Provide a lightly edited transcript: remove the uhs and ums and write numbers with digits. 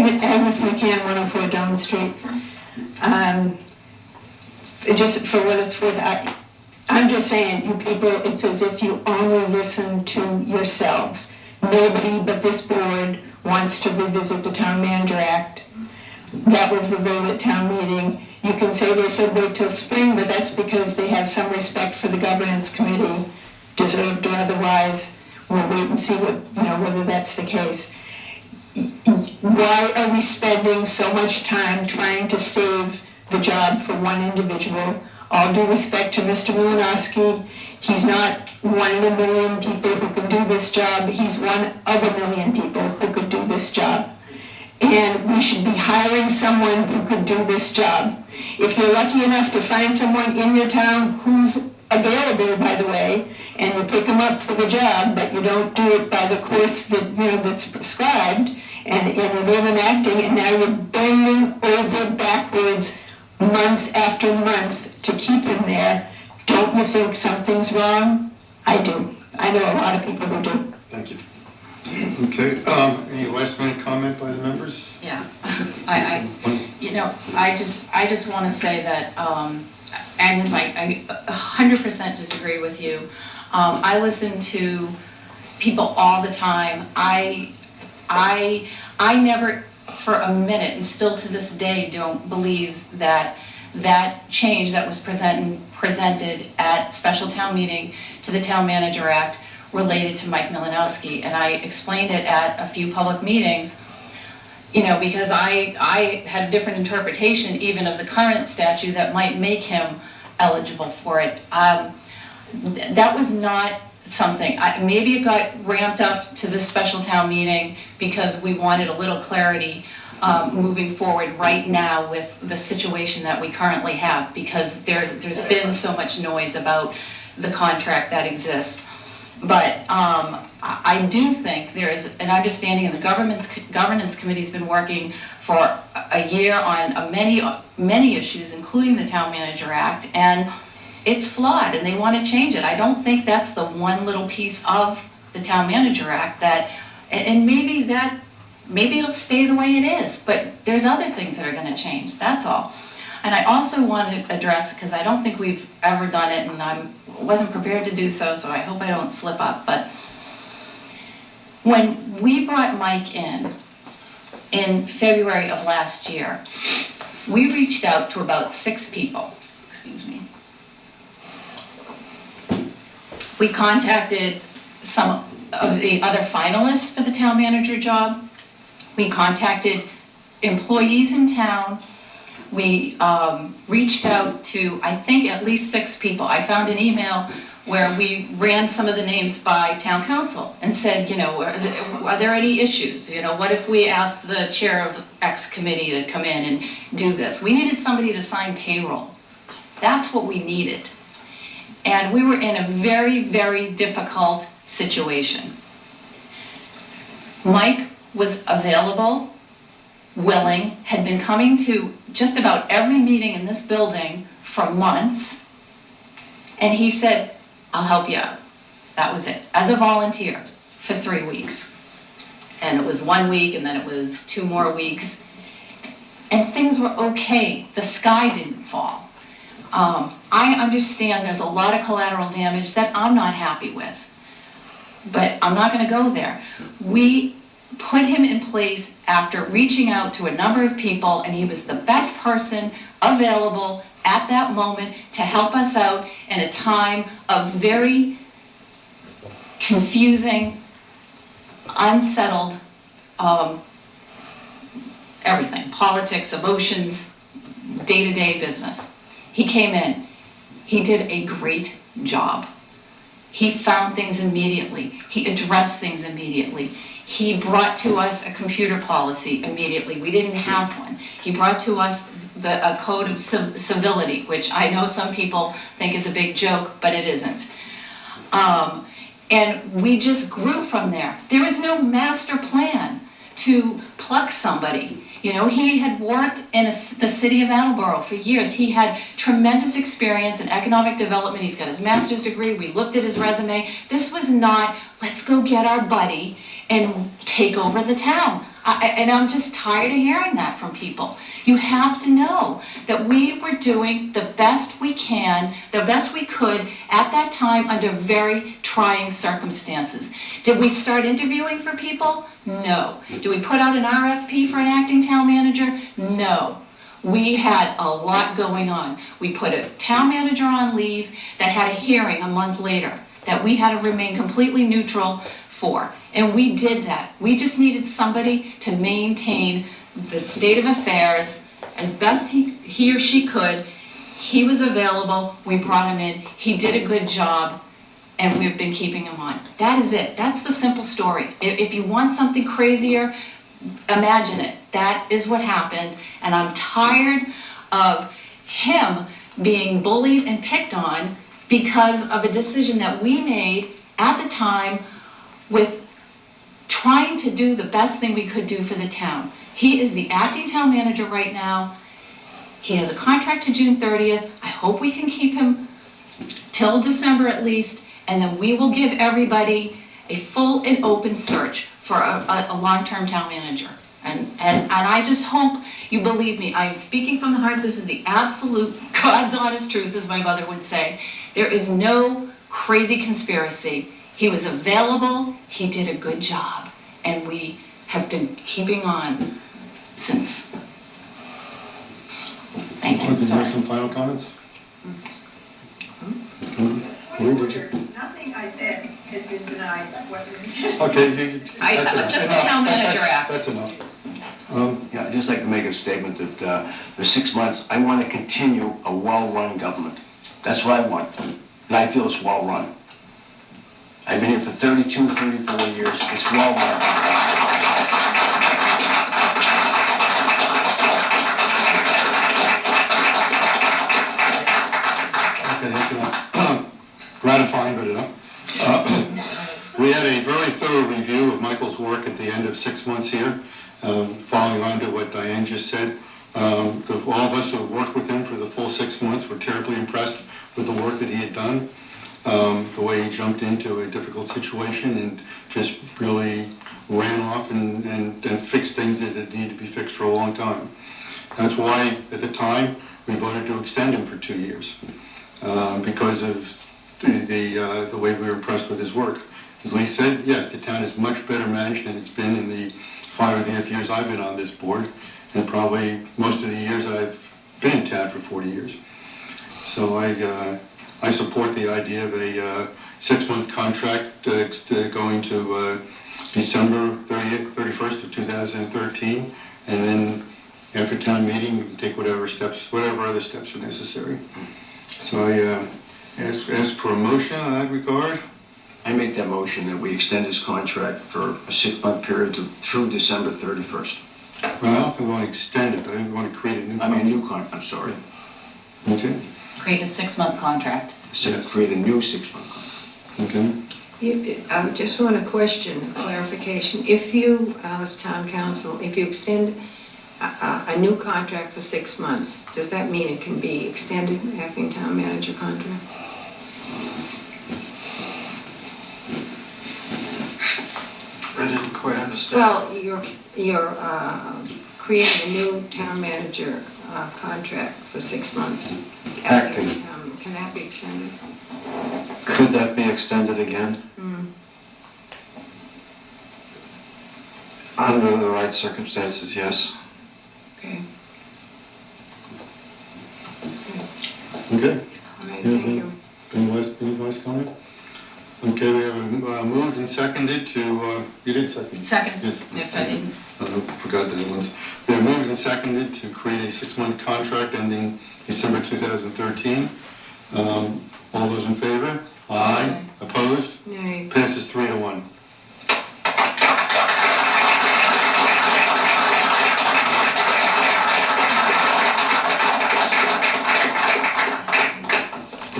Agnes McCann, 104 Dome Street. Just for what it's worth, I'm just saying, you people, it's as if you only listen to yourselves. Nobody but this board wants to revisit the Town Manager Act. That was the vote at town meeting. You can say they said wait till spring, but that's because they have some respect for the governance committee, deserved or otherwise. We'll wait and see what, whether that's the case. Why are we spending so much time trying to save the job for one individual? All due respect to Mr. Malinowski, he's not one in a million people who can do this job. He's one of a million people who could do this job. And we should be hiring someone who could do this job. If you're lucky enough to find someone in your town who's available, by the way, and you pick them up for the job, but you don't do it by the course that that's prescribed, and you're then acting, and now you're bending over backwards month after month to keep him there. Don't you think something's wrong? I do. I know a lot of people who do. Thank you. Okay, any last minute comment by the members? Yeah, I just want to say that, Agnes, I 100% disagree with you. I listen to people all the time. I never for a minute, and still to this day, don't believe that that change that was presented at special town meeting to the Town Manager Act related to Mike Malinowski, and I explained it at a few public meetings, because I had a different interpretation even of the current statute that might make him eligible for it. That was not something, maybe it got ramped up to this special town meeting because we wanted a little clarity moving forward right now with the situation that we currently have, because there's been so much noise about the contract that exists. But I do think there is an understanding, and the governance committee has been working for a year on many issues, including the Town Manager Act, and it's flawed, and they want to change it. I don't think that's the one little piece of the Town Manager Act and maybe it'll stay the way it is, but there's other things that are going to change, that's all. And I also want to address, because I don't think we've ever done it, and I wasn't prepared to do so, so I hope I don't slip up, but when we brought Mike in February of last year, we reached out to about 6 people. Excuse me. We contacted some of the other finalists for the town manager job. We contacted employees in town. We reached out to, I think, at least 6 people. I found an email where we ran some of the names by town council and said, are there any issues? What if we asked the chair of X committee to come in and do this? We needed somebody to sign payroll. That's what we needed. And we were in a very, very difficult situation. Mike was available, willing, had been coming to just about every meeting in this building for months, and he said, I'll help you out. That was it, as a volunteer for 3 weeks. And it was 1 week, and then it was 2 more weeks, and things were okay. The sky didn't fall. I understand there's a lot of collateral damage that I'm not happy with, but I'm not going to go there. We put him in place after reaching out to a number of people, and he was the best person available at that moment to help us out in a time of very confusing, unsettled, everything, politics, emotions, day-to-day business. He came in, he did a great job. He found things immediately, he addressed things immediately. He brought to us a computer policy immediately. We didn't have one. He brought to us a code of civility, which I know some people think is a big joke, but it isn't. And we just grew from there. There was no master plan to pluck somebody. He had worked in the city of Attleboro for years. He had tremendous experience in economic development. He's got his master's degree. We looked at his resume. This was not, let's go get our buddy and take over the town. And I'm just tired of hearing that from people. You have to know that we were doing the best we can, the best we could at that time under very trying circumstances. Did we start interviewing for people? No. Did we put out an RFP for an acting town manager? No. We had a lot going on. We put a town manager on leave that had a hearing a month later that we had to remain completely neutral for. And we did that. We just needed somebody to maintain the state of affairs as best he or she could. He was available. We brought him in. He did a good job, and we've been keeping him on. That is it. That's the simple story. If you want something crazier, imagine it. That is what happened, and I'm tired of him being bullied and picked on because of a decision that we made at the time with trying to do the best thing we could do for the town. He is the acting town manager right now. He has a contract to June 30th. I hope we can keep him till December at least, and then we will give everybody a full and open search for a long-term town manager. And I just hope you believe me. I am speaking from the heart. This is the absolute God's honest truth, as my mother would say. There is no crazy conspiracy. He was available, he did a good job, and we have been keeping on since. Thank you. Did you have some final comments? Nothing I said has been denied. Okay. Just the Town Manager Act. That's enough. Yeah, I'd just like to make a statement that the 6 months, I want to continue a well-run government. That's what I want, and I feel it's well-run. I've been here for 32, 34 years. It's well-run. Okay, that's enough. Gratifying, but enough. We had a very thorough review of Michael's work at the end of 6 months here, following on to what Diane just said. All of us who worked with him for the full 6 months were terribly impressed with the work that he had done, the way he jumped into a difficult situation and just really ran off and fixed things that had needed to be fixed for a long time. That's why, at the time, we voted to extend him for 2 years, because of the way we were impressed with his work. As Lee said, yes, the town is much better managed than it's been in the 5.5 years I've been on this board, and probably most of the years that I've been in town for 40 years. So I support the idea of a 6-month contract going to December 31st of 2013, and then after town meeting, we can take whatever other steps are necessary. So I ask for a motion in that regard. I make that motion that we extend his contract for a 6-month period through December 31st. Well, I don't think we want to extend it. I want to create a new contract. I'm sorry. Okay. Create a 6-month contract. Yes. Create a new 6-month contract. Okay. I just want a question, clarification. If you, as town council, if you extend a new contract for 6 months, does that mean it can be extended, acting town manager contract? I didn't quite understand. Well, you're creating a new town manager contract for 6 months. Acting. Can that be extended? Could that be extended again? Under the right circumstances, yes. Okay. Okay. All right, thank you. Any last comment? Okay, we have moved and seconded to, you did second? Second, Yes. if I didn't. I forgot that once. We have moved and seconded to create a 6-month contract ending December 2013. All those in favor? Aye. Opposed? Nay. Passes 3-1.